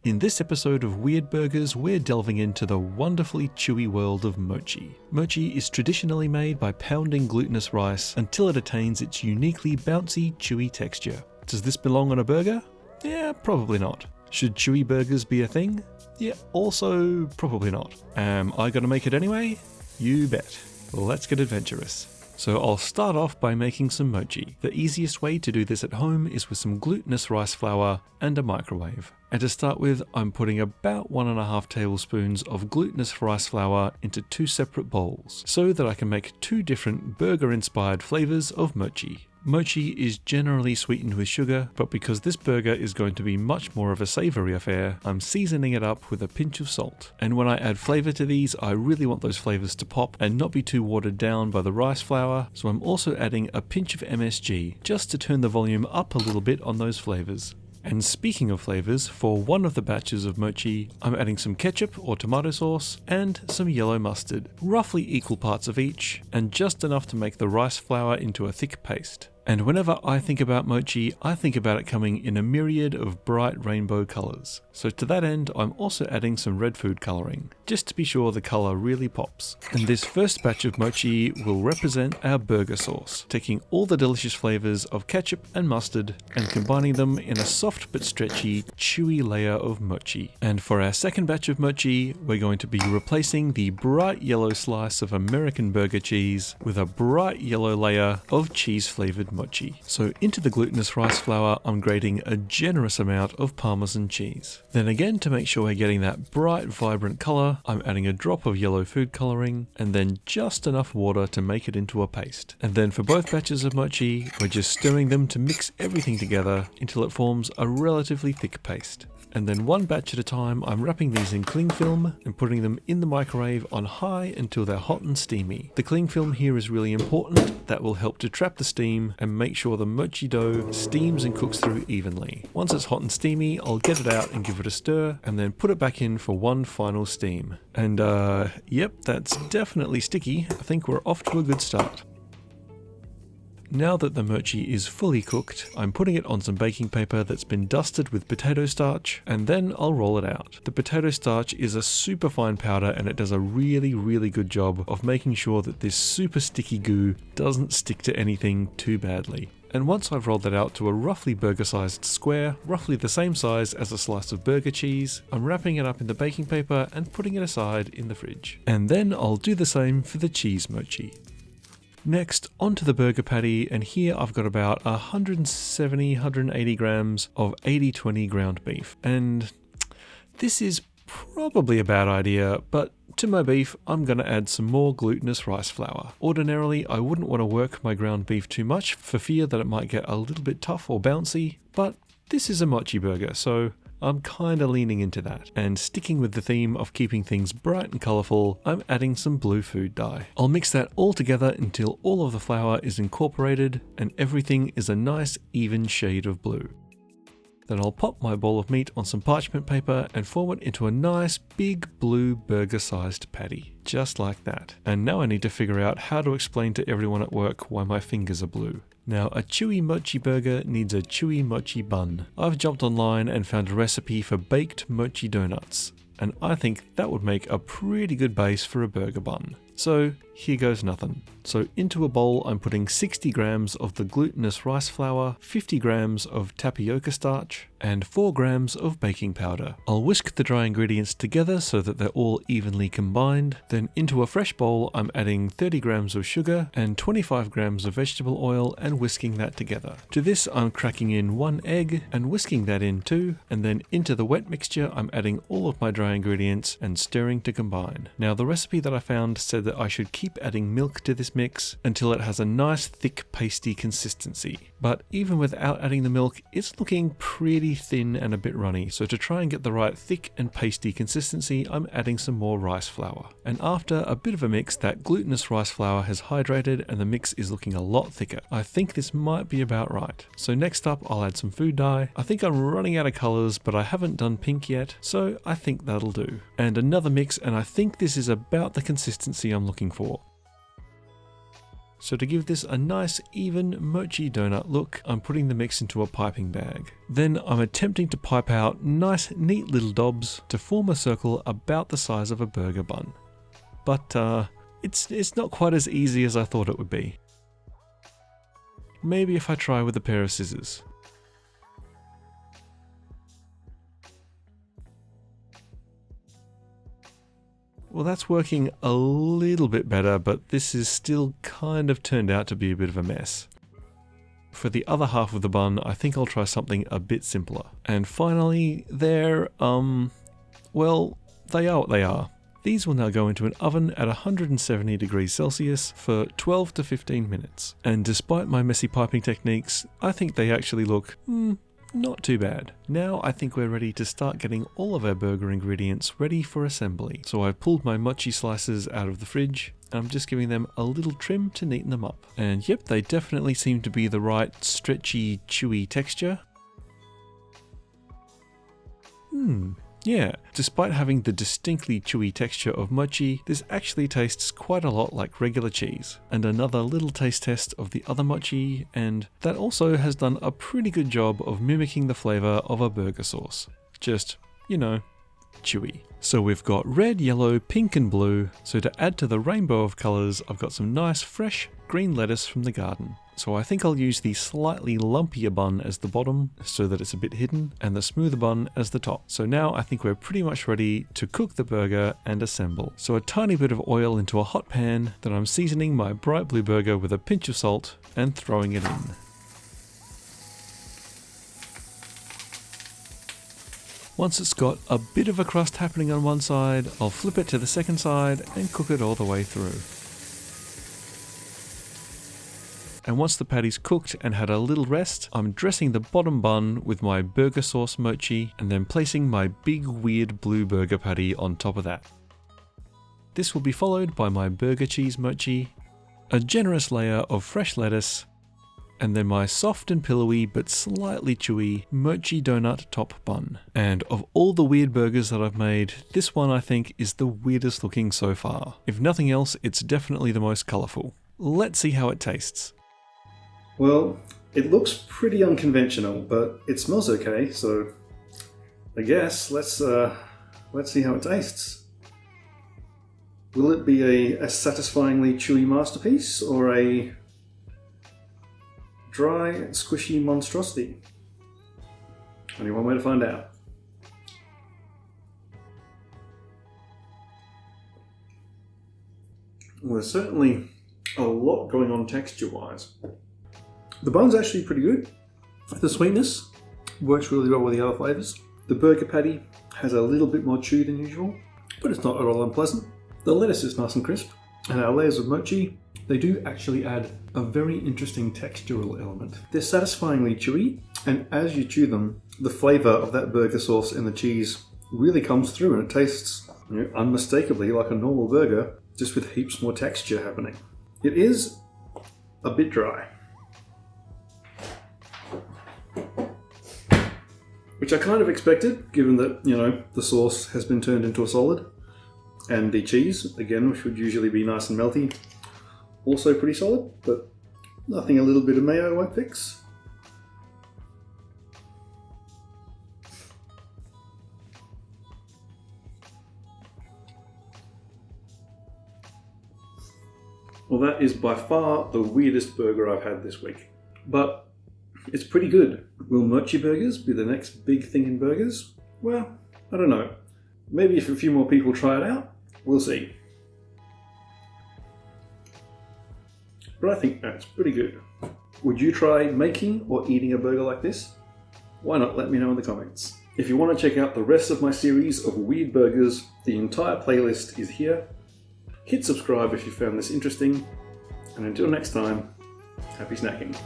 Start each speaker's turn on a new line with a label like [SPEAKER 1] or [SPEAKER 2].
[SPEAKER 1] In this episode of Weird Burgers, we're delving into the wonderfully chewy world of mochi. Mochi is traditionally made by pounding glutinous rice until it attains its uniquely bouncy, chewy texture. Does this belong on a burger? Yeah, probably not. Should chewy burgers be a thing? Yeah, also probably not. Am I gonna make it anyway? You bet. Let's get adventurous. So I'll start off by making some mochi. The easiest way to do this at home is with some glutinous rice flour and a microwave. And to start with, I'm putting about 1.5 tablespoons of glutinous rice flour into 2 separate bowls, so that I can make 2 different burger-inspired flavors of mochi. Mochi is generally sweetened with sugar, but because this burger is going to be much more of a savory affair, I'm seasoning it up with a pinch of salt. And when I add flavor to these, I really want those flavors to pop and not be too watered down by the rice flour, so I'm also adding a pinch of MSG, just to turn the volume up a little bit on those flavors. And speaking of flavors, for one of the batches of mochi, I'm adding some ketchup or tomato sauce and some yellow mustard, roughly equal parts of each, and just enough to make the rice flour into a thick paste. And whenever I think about mochi, I think about it coming in a myriad of bright rainbow colors. So to that end, I'm also adding some red food coloring, just to be sure the color really pops. And this first batch of mochi will represent our burger sauce, taking all the delicious flavors of ketchup and mustard and combining them in a soft but stretchy, chewy layer of mochi. And for our second batch of mochi, we're going to be replacing the bright yellow slice of American burger cheese with a bright yellow layer of cheese-flavored mochi. So into the glutinous rice flour, I'm grating a generous amount of Parmesan cheese. Then again, to make sure we're getting that bright, vibrant color, I'm adding a drop of yellow food coloring and then just enough water to make it into a paste. And then for both batches of mochi, we're just stirring them to mix everything together until it forms a relatively thick paste. And then one batch at a time, I'm wrapping these in cling film and putting them in the microwave on high until they're hot and steamy. The cling film here is really important. That will help to trap the steam and make sure the mochi dough steams and cooks through evenly. Once it's hot and steamy, I'll get it out and give it a stir and then put it back in for one final steam. And yep, that's definitely sticky. I think we're off to a good start. Now that the mochi is fully cooked, I'm putting it on some baking paper that's been dusted with potato starch, and then I'll roll it out. The potato starch is a super fine powder and it does a really good job of making sure that this super sticky goo doesn't stick to anything too badly. And once I've rolled that out to a roughly burger-sized square, roughly the same size as a slice of burger cheese, I'm wrapping it up in the baking paper and putting it aside in the fridge. And then I'll do the same for the cheese mochi. Next, onto the burger patty, and here I've got about 170-180 grams of 80/20 ground beef. And this is probably a bad idea, but to my beef, I'm going to add some more glutinous rice flour. Ordinarily, I wouldn't want to work my ground beef too much for fear that it might get a little bit tough or bouncy, but this is a mochi burger, so I'm kinda leaning into that, and sticking with the theme of keeping things bright and colourful, I'm adding some blue food dye. I'll mix that all together until all of the flour is incorporated and everything is a nice even shade of blue. Then I'll pop my bowl of meat on some parchment paper and form it into a nice big blue burger-sized patty, just like that. And now I need to figure out how to explain to everyone at work why my fingers are blue. Now, a chewy mochi burger needs a chewy mochi bun. I've jumped online and found a recipe for baked mochi donuts, and I think that would make a pretty good base for a burger bun. So here goes nothing. So into a bowl, I'm putting 60 grams of the glutinous rice flour, 50 grams of tapioca starch, and 4 grams of baking powder. I'll whisk the dry ingredients together so that they're all evenly combined. Then into a fresh bowl, I'm adding 30 grams of sugar and 25 grams of vegetable oil and whisking that together. To this, I'm cracking in 1 egg and whisking that in too. And then into the wet mixture, I'm adding all of my dry ingredients and stirring to combine. Now, the recipe that I found said that I should keep adding milk to this mix until it has a nice thick pasty consistency. But even without adding the milk, it's looking pretty thin and a bit runny. So to try and get the right thick and pasty consistency, I'm adding some more rice flour. And after a bit of a mix, that glutinous rice flour has hydrated and the mix is looking a lot thicker. I think this might be about right. So next up, I'll add some food dye. I think I'm running out of colors, but I haven't done pink yet, so I think that'll do. And another mix, and I think this is about the consistency I'm looking for. So to give this a nice even mochi donut look, I'm putting the mix into a piping bag. Then I'm attempting to pipe out nice neat little dobs to form a circle about the size of a burger bun. But it's not quite as easy as I thought it would be. Maybe if I try with a pair of scissors. Well, that's working a little bit better, but this is still kind of turned out to be a bit of a mess. For the other half of the bun, I think I'll try something a bit simpler. And finally, they're, well, they are what they are. These will now go into an oven at 170 degrees Celsius for 12 to 15 minutes. And despite my messy piping techniques, I think they actually look, not too bad. Now I think we're ready to start getting all of our burger ingredients ready for assembly. So I've pulled my mochi slices out of the fridge, and I'm just giving them a little trim to neaten them up. And yep, they definitely seem to be the right stretchy, chewy texture. Yeah, despite having the distinctly chewy texture of mochi, this actually tastes quite a lot like regular cheese. And another little taste test of the other mochi, and that also has done a pretty good job of mimicking the flavour of a burger sauce. Just, you know, chewy. So we've got red, yellow, pink and blue, so to add to the rainbow of colours, I've got some nice fresh green lettuce from the garden. So I think I'll use the slightly lumpier bun as the bottom so that it's a bit hidden, and the smoother bun as the top. So now I think we're pretty much ready to cook the burger and assemble. So a tiny bit of oil into a hot pan, then I'm seasoning my bright blue burger with a pinch of salt and throwing it in. Once it's got a bit of a crust happening on one side, I'll flip it to the second side and cook it all the way through. And once the patty's cooked and had a little rest, I'm dressing the bottom bun with my burger sauce mochi and then placing my big weird blue burger patty on top of that. This will be followed by my burger cheese mochi, a generous layer of fresh lettuce, and then my soft and pillowy but slightly chewy mochi donut top bun. And of all the weird burgers that I've made, this one I think is the weirdest looking so far. If nothing else, it's definitely the most colourful. Let's see how it tastes.
[SPEAKER 2] Well, it looks pretty unconventional, but it smells okay, so I guess let's see how it tastes. Will it be a satisfyingly chewy masterpiece or a dry, squishy monstrosity? Only one way to find out. Well, there's certainly a lot going on texture-wise. The bun's actually pretty good. The sweetness works really well with the other flavours. The burger patty has a little bit more chew than usual, but it's not at all unpleasant. The lettuce is nice and crisp, and our layers of mochi, they do actually add a very interesting textural element. They're satisfyingly chewy, and as you chew them, the flavour of that burger sauce and the cheese really comes through, and it tastes, unmistakably like a normal burger, just with heaps more texture happening. It is a bit dry, which I kind of expected, given that, the sauce has been turned into a solid. And the cheese, again, which would usually be nice and melty, also pretty solid, but nothing a little bit of mayo won't fix. Well, that is by far the weirdest burger I've had this week, but it's pretty good. Will mochi burgers be the next big thing in burgers? Well, I don't know. Maybe if a few more people try it out, we'll see. But I think that's pretty good. Would you try making or eating a burger like this? Why not let me know in the comments. If you want to check out the rest of my series of weird burgers, the entire playlist is here. Hit subscribe if you found this interesting, and until next time, happy snacking.